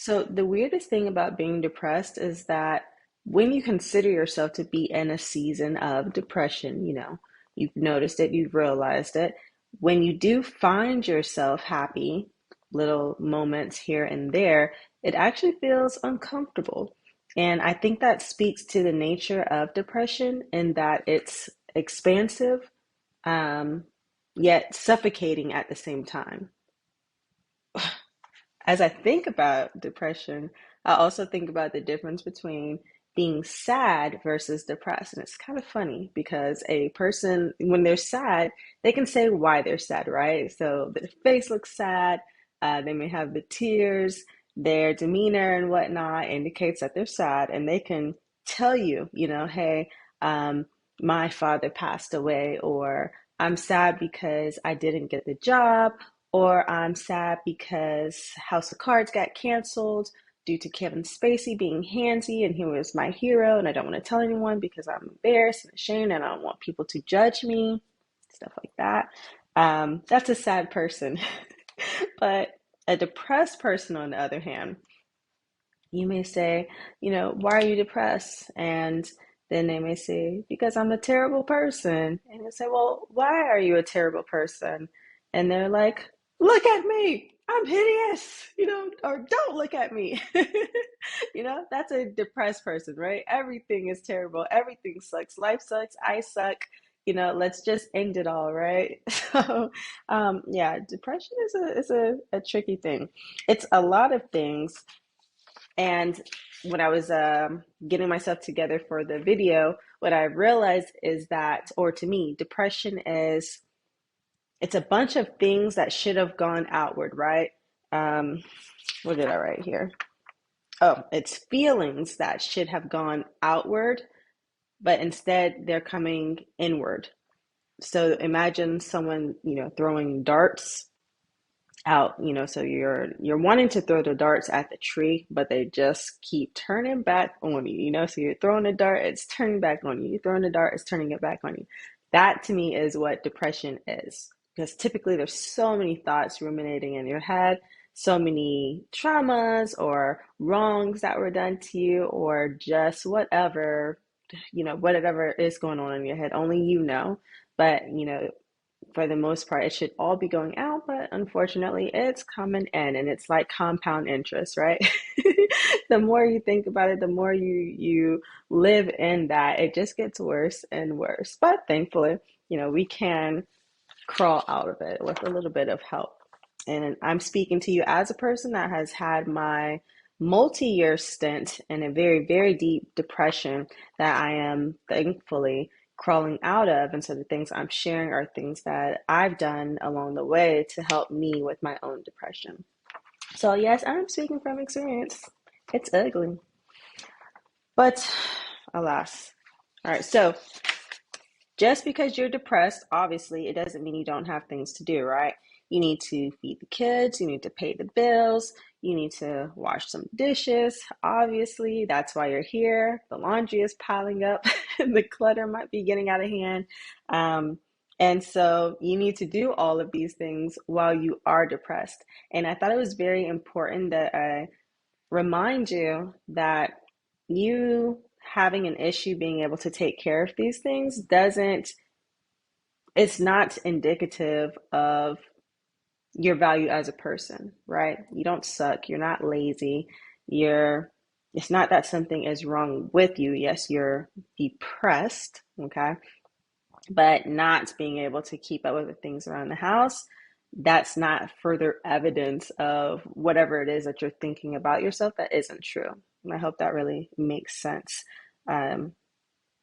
So the weirdest thing about being depressed is that when you consider yourself to be in a season of depression, you've noticed it, you've realized it. When you do find yourself happy, little moments here and there, it actually feels uncomfortable. And I think that speaks to the nature of depression in that it's expansive, um, yet suffocating at the same time. As I think about depression, I also think about the difference between being sad versus depressed. And it's kind of funny because a person, when they're sad, they can say why they're sad, right? So their face looks sad, they may have the tears, their demeanor and whatnot indicates that they're sad, and they can tell you, hey, um, my father passed away, or I'm sad because I didn't get the job, or I'm sad because House of Cards got canceled due to Kevin Spacey being handsy and he was my hero, and I don't want to tell anyone because I'm embarrassed and ashamed and I don't want people to judge me, stuff like that. That's a sad person. But a depressed person, on the other hand, you may say, why are you depressed? And then they may say, because I'm a terrible person. And you say, well, why are you a terrible person? And they're like, look at me. I'm hideous, or don't look at me. That's a depressed person, right? Everything is terrible. Everything sucks. Life sucks. I suck. Let's just end it all, right? So, yeah, depression is a tricky thing. It's a lot of things, and when I was getting myself together for the video, what I realized is that, or to me, depression is it's a bunch of things that should have gone outward, right? Um, what did I write here? Oh, it's feelings that should have gone outward, but instead they're coming inward. So imagine someone, throwing darts out, so you're wanting to throw the darts at the tree, but they just keep turning back on you, so you're throwing a dart, it's turning back on you, you're throwing a dart, it's turning it back on you. That to me is what depression is, because typically there's so many thoughts ruminating in your head, so many traumas or wrongs that were done to you, or just whatever is going on in your head, only but for the most part, it should all be going out, but unfortunately, it's coming in, and it's like compound interest, right? The more you think about it, the more you live in that, it just gets worse and worse. But thankfully, we can crawl out of it with a little bit of help. And I'm speaking to you as a person that has had my multi-year stint in a very, very deep depression that I am thankfully crawling out of. And so the things I'm sharing are things that I've done along the way to help me with my own depression. So yes, I'm speaking from experience. It's ugly, but alas. All right, so just because you're depressed, obviously, it doesn't mean you don't have things to do, right? You need to feed the kids, you need to pay the bills, you need to wash some dishes. Obviously, that's why you're here. The laundry is piling up, the clutter might be getting out of hand. Um, and so you need to do all of these things while you are depressed. And I thought it was very important that I remind you that you having an issue being able to take care of these things doesn't, it's not indicative of your value as a person, right? You don't suck, you're not lazy, you're, it's not that something is wrong with you. Yes, you're depressed, okay? But not being able to keep up with the things around the house, that's not further evidence of whatever it is that you're thinking about yourself that isn't true. And I hope that really makes sense. Um,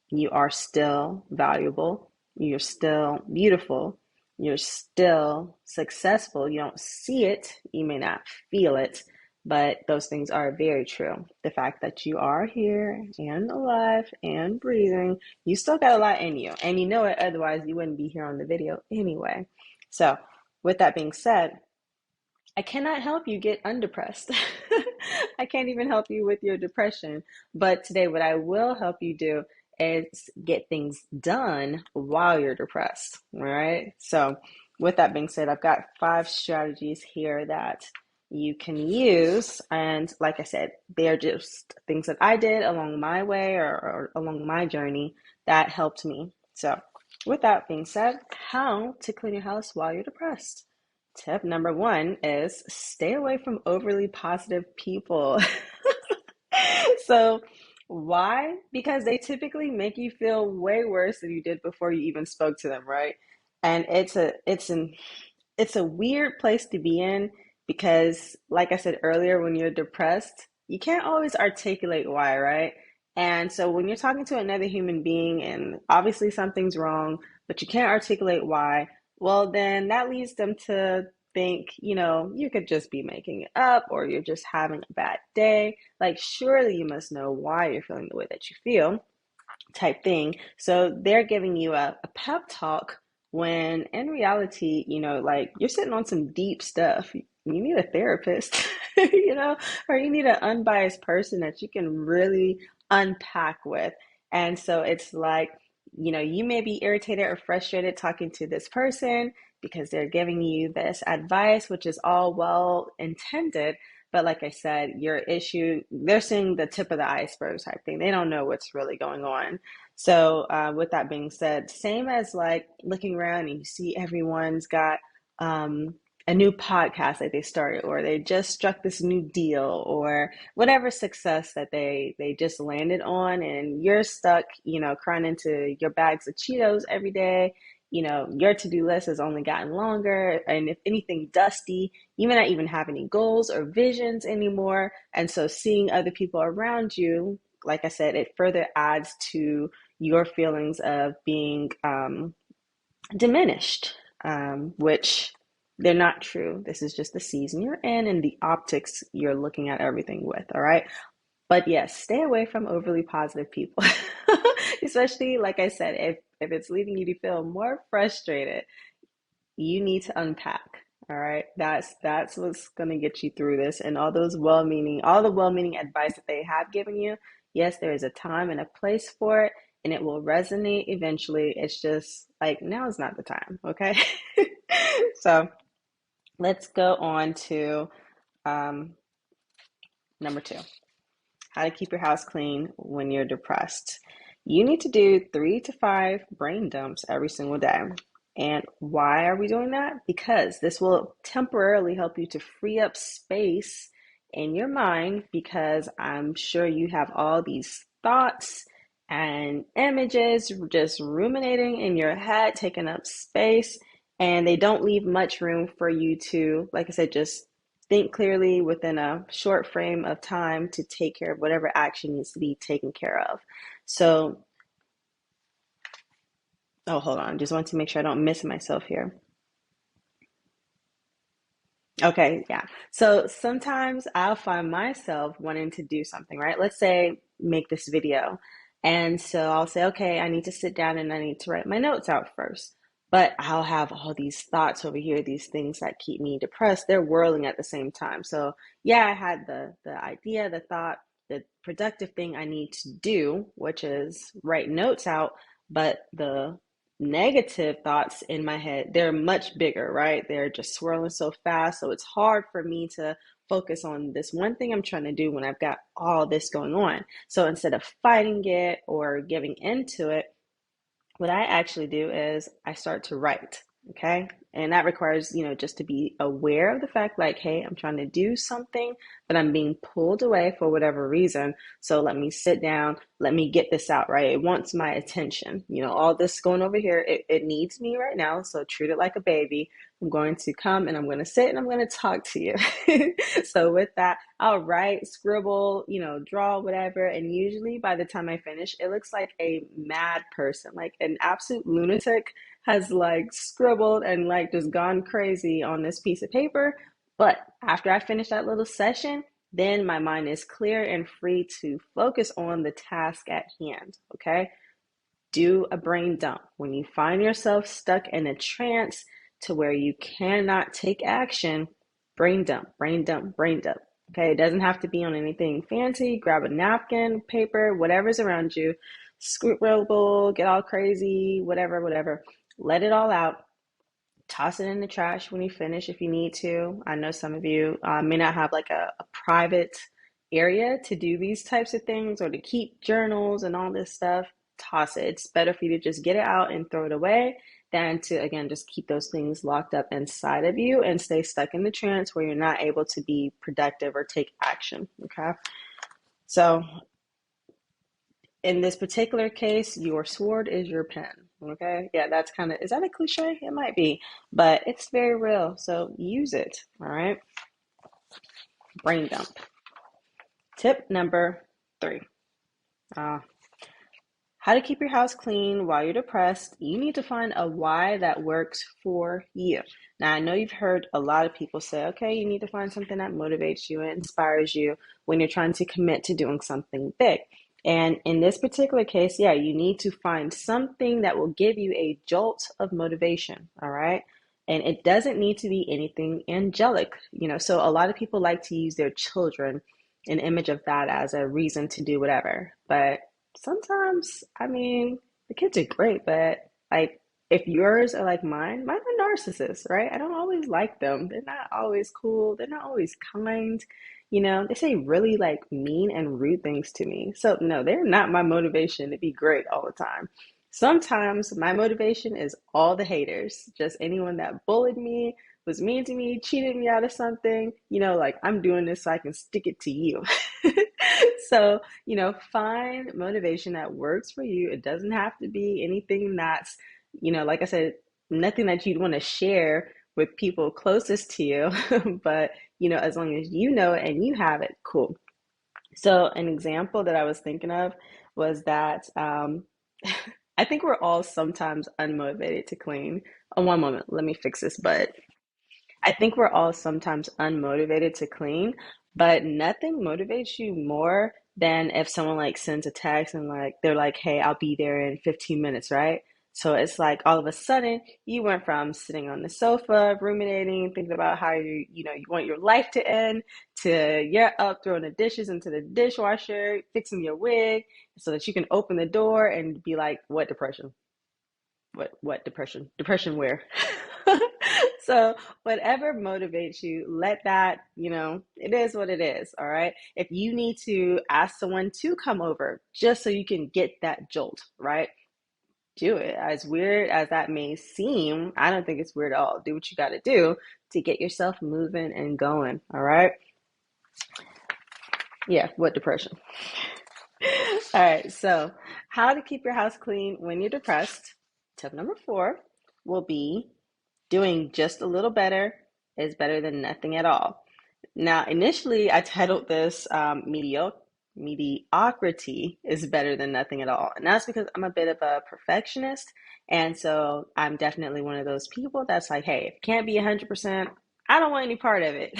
you are still valuable, you're still beautiful, you're still successful. You don't see it, you may not feel it, but those things are very true. The fact that you are here and alive and breathing, you still got a lot in you, and you know it, otherwise you wouldn't be here on the video anyway. So with that being said, I cannot help you get undepressed. I can't even help you with your depression. But today, what I will help you do is get things done while you're depressed. All right. So, with that being said, I've got 5 strategies here that you can use. And like I said, they're just things that I did along my way or along my journey that helped me. So, with that being said, how to clean your house while you're depressed. Tip number one is stay away from overly positive people. So, why? Because they typically make you feel way worse than you did before you even spoke to them, right? And it's a weird place to be in because, like I said earlier, when you're depressed, you can't always articulate why, right? And so when you're talking to another human being and obviously something's wrong, but you can't articulate why, well, then that leads them to think, you could just be making it up or you're just having a bad day. Like, surely you must know why you're feeling the way that you feel type thing. So they're giving you a pep talk when in reality, like you're sitting on some deep stuff. You need a therapist, or you need an unbiased person that you can really unpack with. And so it's like, you may be irritated or frustrated talking to this person because they're giving you this advice, which is all well intended. But like I said, your issue, they're seeing the tip of the iceberg type thing. They don't know what's really going on. So, with that being said, same as like looking around and you see everyone's got um, a new podcast that they started, or they just struck this new deal, or whatever success that they just landed on, and you're stuck, crying into your bags of Cheetos every day. Your to-do list has only gotten longer, and if anything, dusty. You may not even have any goals or visions anymore. And so, seeing other people around you, like I said, it further adds to your feelings of being diminished, which they're not true. This is just the season you're in and the optics you're looking at everything with, all right? But yes, stay away from overly positive people, especially, like I said, if it's leading you to feel more frustrated, you need to unpack. All right. That's what's gonna get you through this. And all the well-meaning advice that they have given you, yes, there is a time and a place for it, and it will resonate eventually. It's just like now is not the time, okay? So let's go on to um, number two. How to keep your house clean when you're depressed. You need to do 3 to 5 brain dumps every single day. And why are we doing that? Because this will temporarily help you to free up space in your mind because I'm sure you have all these thoughts and images just ruminating in your head, taking up space, and they don't leave much room for you to, like I said, just think clearly within a short frame of time to take care of whatever action needs to be taken care of. So, oh, hold on. Just want to make sure I don't miss myself here. Okay, yeah. So sometimes I'll find myself wanting to do something, right? Let's say make this video. And so I'll say, okay, I need to sit down and I need to write my notes out first. But I'll have all these thoughts over here, these things that keep me depressed. They're whirling at the same time. So yeah, I had the idea, the thought, the productive thing I need to do, which is write notes out, but the negative thoughts in my head, they're much bigger, right? They're just swirling so fast. So it's hard for me to focus on this one thing I'm trying to do when I've got all this going on. So instead of fighting it or giving into it, what I actually do is I start to write, okay? And that requires, just to be aware of the fact like, hey, I'm trying to do something, but I'm being pulled away for whatever reason. So let me sit down, let me get this out, right? It wants my attention. All this going over here, it needs me right now. So treat it like a baby. I'm going to come and I'm going to sit and I'm going to talk to you. So with that, I'll write, scribble, draw, whatever. And usually by the time I finish, it looks like a mad person, like an absolute lunatic has like scribbled and like just gone crazy on this piece of paper. But after I finish that little session, then my mind is clear and free to focus on the task at hand. Okay. Do a brain dump. When you find yourself stuck in a trance to where you cannot take action, brain dump, brain dump, brain dump. Okay, it doesn't have to be on anything fancy. Grab a napkin, paper, whatever's around you, scribble, get all crazy, whatever, whatever. Let it all out. Toss it in the trash when you finish if you need to. I know some of you may not have like a private area to do these types of things or to keep journals and all this stuff. Toss it. It's better for you to just get it out and throw it away than to, again, just keep those things locked up inside of you and stay stuck in the trance where you're not able to be productive or take action. Okay. So in this particular case, your sword is your pen. Okay. Yeah, that's kind of, is that a cliche? It might be, but it's very real. So use it. All right. Brain dump. Tip number 3. Uh, how to keep your house clean while you're depressed. You need to find a why that works for you. Now, I know you've heard a lot of people say, okay, you need to find something that motivates you and inspires you when you're trying to commit to doing something big. And in this particular case, yeah, you need to find something that will give you a jolt of motivation, all right? And it doesn't need to be anything angelic, So a lot of people like to use their children, an image of that as a reason to do whatever. But sometimes, I mean, the kids are great, but like if yours are like mine are narcissists, right? I don't always like them. They're not always cool. They're not always kind. They say really like mean and rude things to me. So no, they're not my motivation to be great all the time. Sometimes my motivation is all the haters, just anyone that bullied me, was mean to me, cheated me out of something, like I'm doing this so I can stick it to you. So, find motivation that works for you. It doesn't have to be anything that's, like I said, nothing that you'd want to share with people closest to you, but, as long as you know it and you have it, cool. So, an example that I was thinking of was that I think we're all sometimes unmotivated to clean. Oh, one moment, let me fix this, but I think we're all sometimes unmotivated to clean, but nothing motivates you more than if someone like sends a text and like they're like, "Hey, I'll be there in 15 minutes," right? So it's like all of a sudden you went from sitting on the sofa, ruminating, thinking about how you want your life to end, to you're up throwing the dishes into the dishwasher, fixing your wig so that you can open the door and be like, "What depression? What depression? Depression where?" So whatever motivates you, let that, it is what it is. All right. If you need to ask someone to come over just so you can get that jolt, right? Do it. As weird as that may seem, I don't think it's weird at all. Do what you got to do to get yourself moving and going. All right. Yeah. What depression? All right. So, how to keep your house clean when you're depressed. Tip number 4 will be doing just a little better is better than nothing at all. Now, initially, I titled this Mediocrity is Better Than Nothing at All. And that's because I'm a bit of a perfectionist. And so I'm definitely one of those people that's like, hey, if it can't be 100%, I don't want any part of it.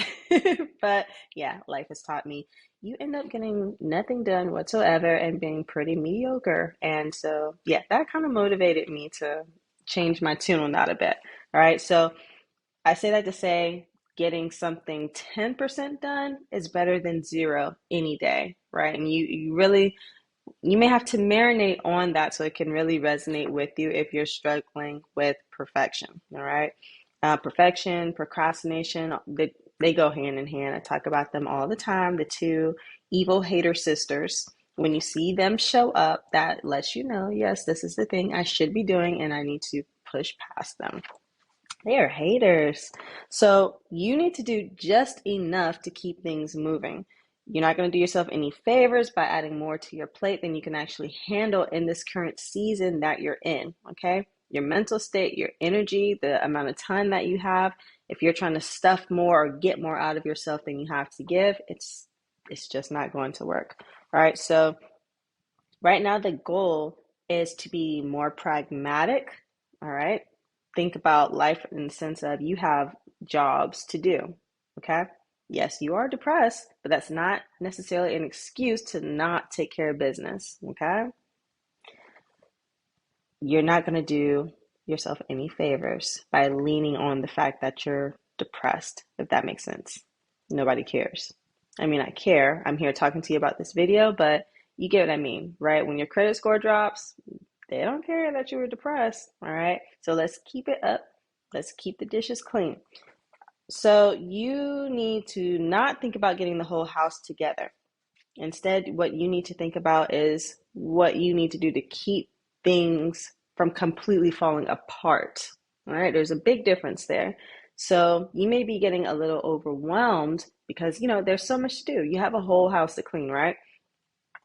But yeah, life has taught me you end up getting nothing done whatsoever and being pretty mediocre. And so, yeah, that kind of motivated me to change my tune on that a bit. All right. So I say that to say getting something 10% done is better than zero any day, right? And you really, you may have to marinate on that so it can really resonate with you if you're struggling with perfection, all right? Perfection, procrastination, they go hand in hand. I talk about them all the time, the two evil hater sisters. When you see them show up, that lets you know, yes, this is the thing I should be doing and I need to push past them. They are haters. So you need to do just enough to keep things moving. You're not going to do yourself any favors by adding more to your plate than you can actually handle in this current season that you're in, okay? Your mental state, your energy, the amount of time that you have, if you're trying to stuff more or get more out of yourself than you have to give, it's just not going to work. All right? So right now the goal is to be more pragmatic, all right? Think about life in the sense of you have jobs to do, okay? Yes, you are depressed, but that's not necessarily an excuse to not take care of business, okay? You're not going to do yourself any favors by leaning on the fact that you're depressed, if that makes sense. Nobody cares. I mean, I care. I'm here talking to you about this video, but you get what I mean, right? When your credit score drops, they don't care that you were depressed, all right? So let's keep it up. Let's keep the dishes clean. So you need to not think about getting the whole house together. Instead, what you need to think about is what you need to do to keep things from completely falling apart. All right, there's a big difference there. So you may be getting a little overwhelmed because, there's so much to do. You have a whole house to clean, right?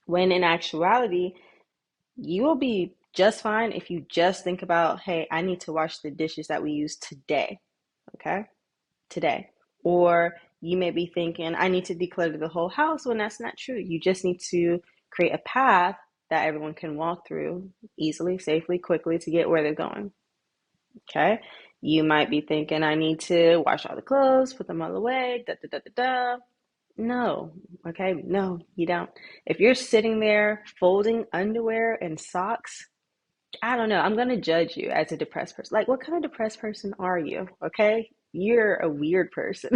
When in actuality, you will be just fine if you just think about, hey, I need to wash the dishes that we use today. Okay? Today. Or you may be thinking, I need to declutter the whole house when that's not true. You just need to create a path that everyone can walk through easily, safely, quickly to get where they're going. Okay? You might be thinking, I need to wash all the clothes, put them all away, da da da da da. No, okay, no, you don't. If you're sitting there folding underwear and socks, I don't know. I'm going to judge you as a depressed person. Like, what kind of depressed person are you? Okay. You're a weird person.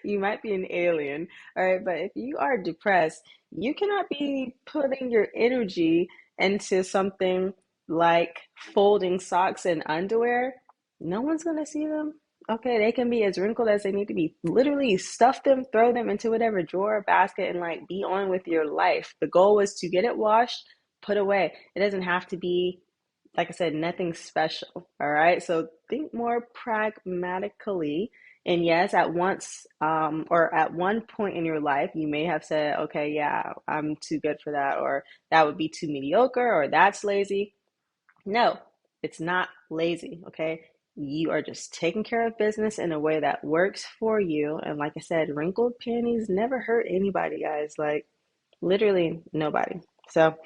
You might be an alien. All right. But if you are depressed, you cannot be putting your energy into something like folding socks and underwear. No one's going to see them. Okay. They can be as wrinkled as they need to be. Literally stuff them, throw them into whatever drawer, basket, and like be on with your life. The goal was to get it washed, put away. It doesn't have to be, like I said, nothing special. All right. So think more pragmatically. And yes, at once, or at one point in your life, you may have said, okay, yeah, I'm too good for that, or that would be too mediocre, or that's lazy. No, it's not lazy. Okay. You are just taking care of business in a way that works for you. And like I said, wrinkled panties never hurt anybody, guys. Like, literally nobody. So,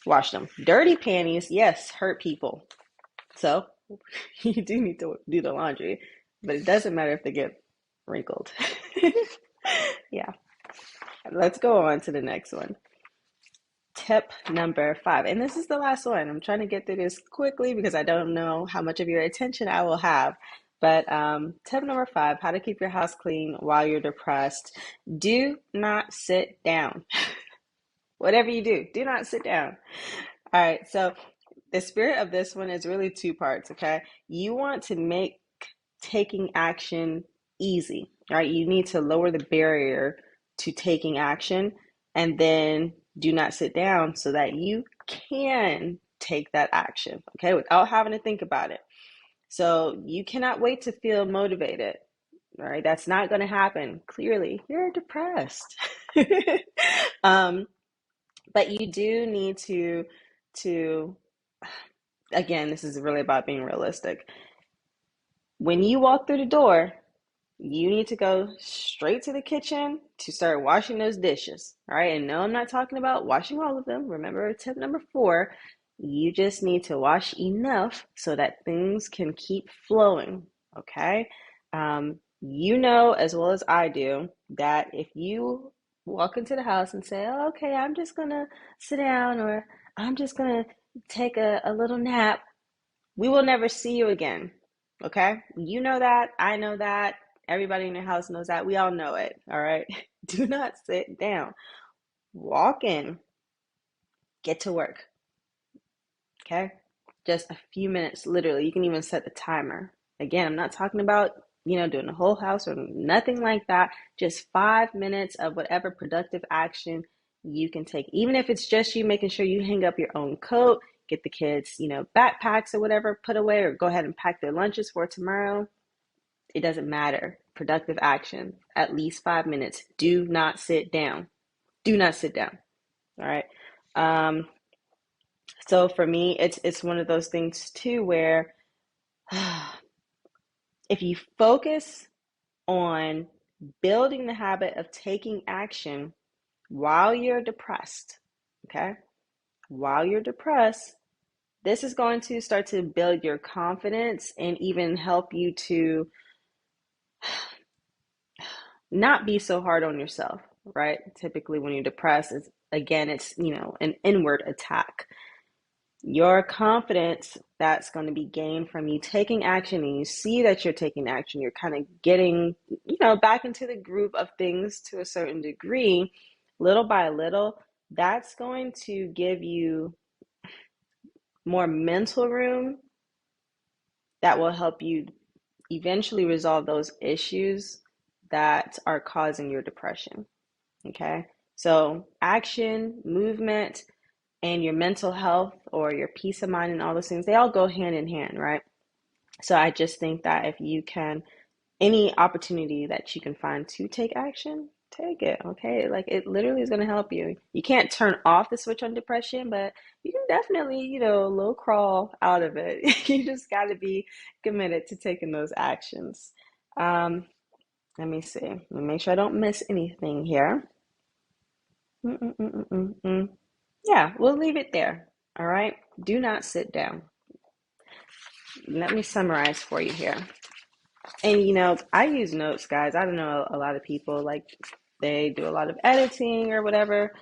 wash them. Dirty panties, yes, hurt people. So you do need to do the laundry, but it doesn't matter if they get wrinkled. Yeah. Let's go on to the next one. Tip number 5. And this is the last one. I'm trying to get through this quickly because I don't know how much of your attention I will have. But tip number 5, how to keep your house clean while you're depressed. Do not sit down. Whatever you do not sit down. All right. So the spirit of this one is really 2 parts, okay? You want to make taking action easy, right? You need to lower the barrier to taking action and then do not sit down so that you can take that action, okay? Without having to think about it. So you cannot wait to feel motivated, right? That's not going to happen. Clearly, you're depressed. um, but you do need to again, this is really about being realistic. When you walk through the door, you need to go straight to the kitchen to start washing those dishes. All right. And no, I'm not talking about washing all of them. Remember tip number 4, you just need to wash enough so that things can keep flowing. Okay. You know, as well as I do, that if you walk into the house and say, oh, okay, I'm just going to sit down, or I'm just going to take a little nap, we will never see you again. Okay? You know that. I know that. Everybody in your house knows that. We all know it. All right? Do not sit down. Walk in. Get to work. Okay? Just a few minutes, literally. You can even set the timer. Again, I'm not talking about, doing the whole house or nothing like that. Just 5 minutes of whatever productive action you can take. Even if it's just you making sure you hang up your own coat, get the kids, backpacks or whatever put away, or go ahead and pack their lunches for tomorrow. It doesn't matter. Productive action, at least 5 minutes. Do not sit down. Do not sit down. All right. So for me, it's one of those things too where if you focus on building the habit of taking action while you're depressed, okay? While you're depressed, this is going to start to build your confidence and even help you to not be so hard on yourself, right? Typically when you're depressed, it's an inward attack. Your confidence that's going to be gained from you taking action, and you see that you're taking action, you're kind of getting, back into the groove of things to a certain degree, little by little, that's going to give you more mental room that will help you eventually resolve those issues that are causing your depression. Okay. So, action, movement, and your mental health or your peace of mind and all those things, they all go hand in hand, right? So, I just think that if you can, any opportunity that you can find to take action, take it. Okay. Like it literally is going to help you. You can't turn off the switch on depression, but you can definitely, low crawl out of it. You just got to be committed to taking those actions. Um, Let me see. Let me make sure I don't miss anything here. Mm-mm-mm-mm-mm. Yeah, we'll leave it there. All right. Do not sit down. Let me summarize for you here. And I use notes, guys. I don't know, a lot of people like they do a lot of editing or whatever,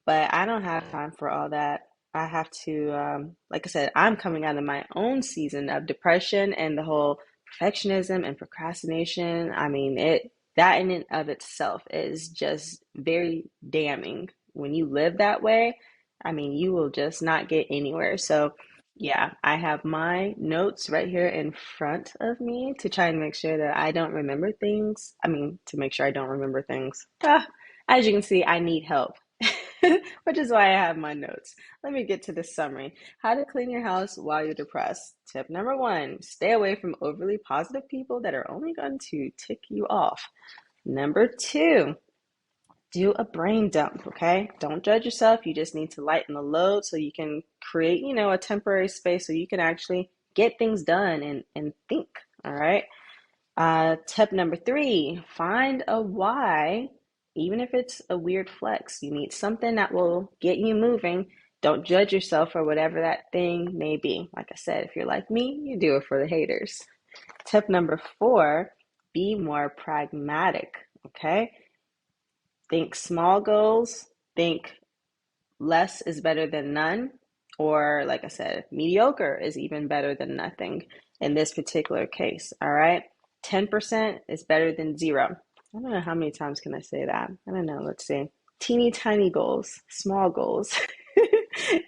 but I don't have time for all that. I have to, like I said, I'm coming out of my own season of depression and the whole perfectionism and procrastination. I mean, that in and of itself is just very damning. When you live that way, I mean, you will just not get anywhere. So, yeah, I have my notes right here in front of me to try and make sure that I don't remember things. I mean, to make sure I don't remember things. As you can see, I need help. Which is why I have my notes. Let me get to the summary. How to clean your house while you're depressed. Tip number one, stay away from overly positive people that are only going to tick you off. Number two, do a brain dump, okay? Don't judge yourself. You just need to lighten the load so you can create, a temporary space so you can actually get things done and think, all right? Tip number three, find a why, even if it's a weird flex. You need something that will get you moving. Don't judge yourself for whatever that thing may be. Like I said, if you're like me, you do it for the haters. Tip number four, be more pragmatic, okay? Think small goals, think less is better than none, or like I said, mediocre is even better than nothing in this particular case. All right. 10% is better than zero. I don't know how many times can I say that. I don't know. Let's see. Teeny tiny goals, small goals.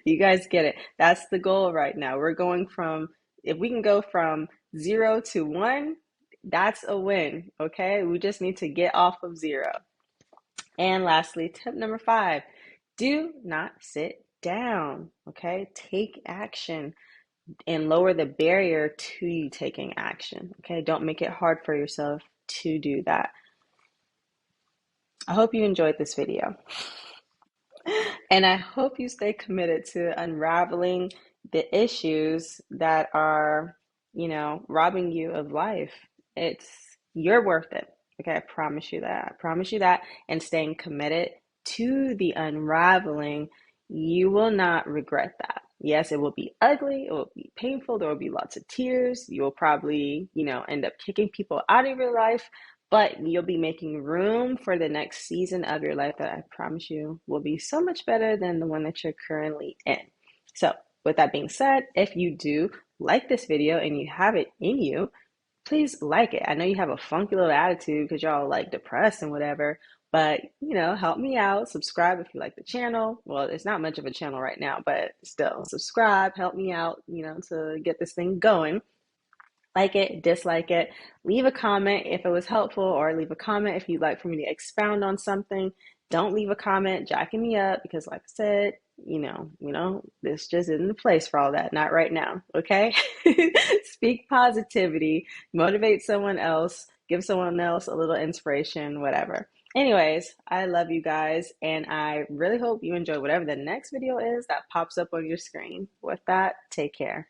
You guys get it. That's the goal right now. We're going from, if we can go from 0 to 1, that's a win. Okay. We just need to get off of 0. And lastly, tip number five, do not sit down. Okay, take action and lower the barrier to you taking action. Okay, don't make it hard for yourself to do that. I hope you enjoyed this video. And I hope you stay committed to unraveling the issues that are, robbing you of life. You're worth it. Okay, I promise you that. I promise you that. And staying committed to the unraveling, you will not regret that. Yes, it will be ugly, it will be painful, there will be lots of tears. You will probably, end up kicking people out of your life, but you'll be making room for the next season of your life that I promise you will be so much better than the one that you're currently in. So, with that being said, if you do like this video and you have it in you, please like it. I know you have a funky little attitude because y'all like depressed and whatever, but help me out. Subscribe if you like the channel. Well, it's not much of a channel right now, but still, subscribe, help me out, to get this thing going. Like it, dislike it, leave a comment if it was helpful, or leave a comment if you'd like for me to expound on something. Don't leave a comment jacking me up because, like I said, this just isn't the place for all that. Not right now, okay? Speak positivity, motivate someone else, give someone else a little inspiration, whatever. Anyways, I love you guys, and I really hope you enjoy whatever the next video is that pops up on your screen. With that, take care.